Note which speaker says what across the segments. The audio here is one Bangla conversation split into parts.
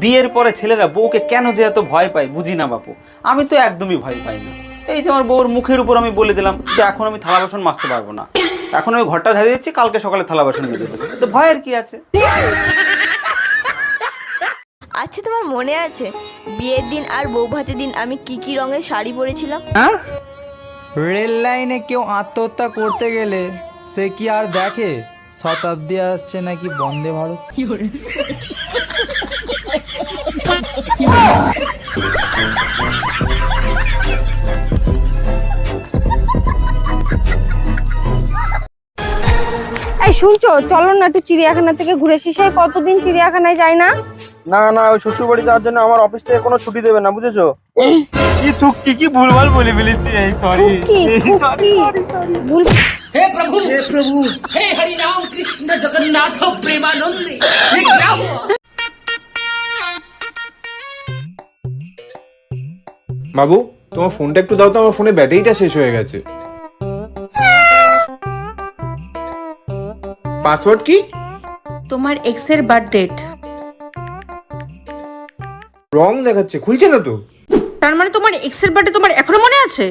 Speaker 1: বিয়ের পরে ছেলেরা বউকে কেন যে এত ভয় পায় বুঝি না বাপু। আমি তো একদমই ভয় পাই না। এই যে আমার বউর মুখের উপর আমি বলে দিলাম যে এখন আমি থালা বাসন মাজতে পারবো না, এখন আমি ঘরটা ঝাড়িয়ে দিচ্ছি, কালকে সকালে থালা বাসন মেজে দেবো, তো ভয়ের কি আছে?
Speaker 2: আচ্ছা তোমার মনে আছে বিয়ের দিন আর বউ ভাতের দিন আমি কি কি রঙের শাড়ি পরেছিলাম?
Speaker 3: রেল লাইনে কেউ আত্মহত্যা করতে গেলে সে কি আর দেখে শতাব্দী আসছে নাকি বন্দে ভারত?
Speaker 4: এই শুনছো, চলো না একটু চিড়িয়াখানা থেকে ঘুরে এসি। সেই কতদিন চিড়িয়াখানায় যাই না।
Speaker 5: না না, ওই শ্বশুর বাড়ি যাওয়ার জন্য আমার অফিস থেকে কোনো ছুটি দেবে না, বুঝেছো?
Speaker 1: কি থুকি কি ভুলভাল বলে ফেলেছি, এই সরি।
Speaker 4: ভুল।
Speaker 6: বাবু তোমার ফোনটা একটু দাও তো, আমার ফোনে ব্যাটারিটা শেষ হয়ে গেছে। পাসওয়ার্ড কি?
Speaker 7: তোমার এক্স এর বার্থ ডেট।
Speaker 6: রং দেখাচ্ছে, খুলছে না তো।
Speaker 7: তার মানে তোমার এক্স এর বার্থডে তোমার এখনো মনে আছে?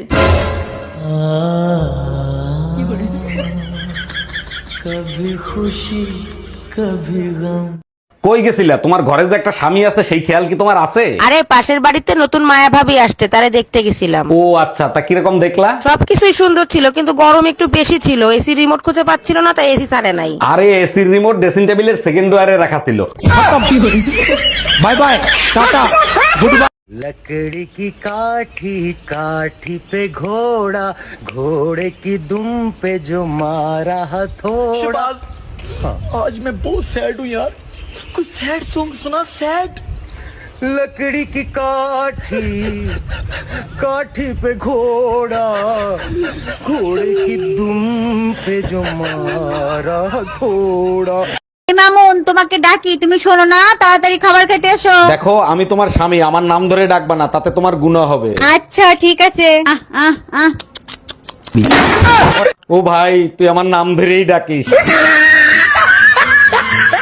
Speaker 8: কই গেছিলা? তোমার ঘরে যে একটা স্বামী আছে সেই খেয়াল কি তোমার আছে?
Speaker 9: আরে পাশের বাড়িতে নতুন মায়া ভাবি আসছে, তারে দেখতে গেছিলাম।
Speaker 8: ও আচ্ছা, তা কিরকম দেখলা?
Speaker 9: সবকিছুই সুন্দর ছিল কিন্তু গরম একটু বেশি ছিল, এসি রিমোট খুঁজে পাচ্ছিল না, তাই এসি ছাড়ে নাই।
Speaker 8: আরে এসির রিমোট ড্রেসিং টেবিলের সেকেন্ড ড্রয়ারে রাখা ছিল।
Speaker 3: Bye bye, tata, good bye.
Speaker 10: लकड़ी की काठी काठी पे घोड़ा, घोड़े की दुम पे जो मारा हथौड़ा। आज मैं बहुत सैड हूँ यार, कुछ सैड सॉन्ग सुना, सैड। लकड़ी की काठी काठी पे घोड़ा, घोड़े की दुम पे जो मारा हथौड़ा।
Speaker 7: মামুন তোমাকে ডাকি, তুমি শোনো না, তাড়াতাড়ি খাবার খেতে এসো।
Speaker 8: দেখো আমি তোমার স্বামী, আমার নাম ধরে ডাকবা না, তাতে তোমার গুনাহ হবে।
Speaker 7: আচ্ছা ঠিক আছে।
Speaker 8: ও ভাই তুই আমার নাম ধরেই ডাকিস।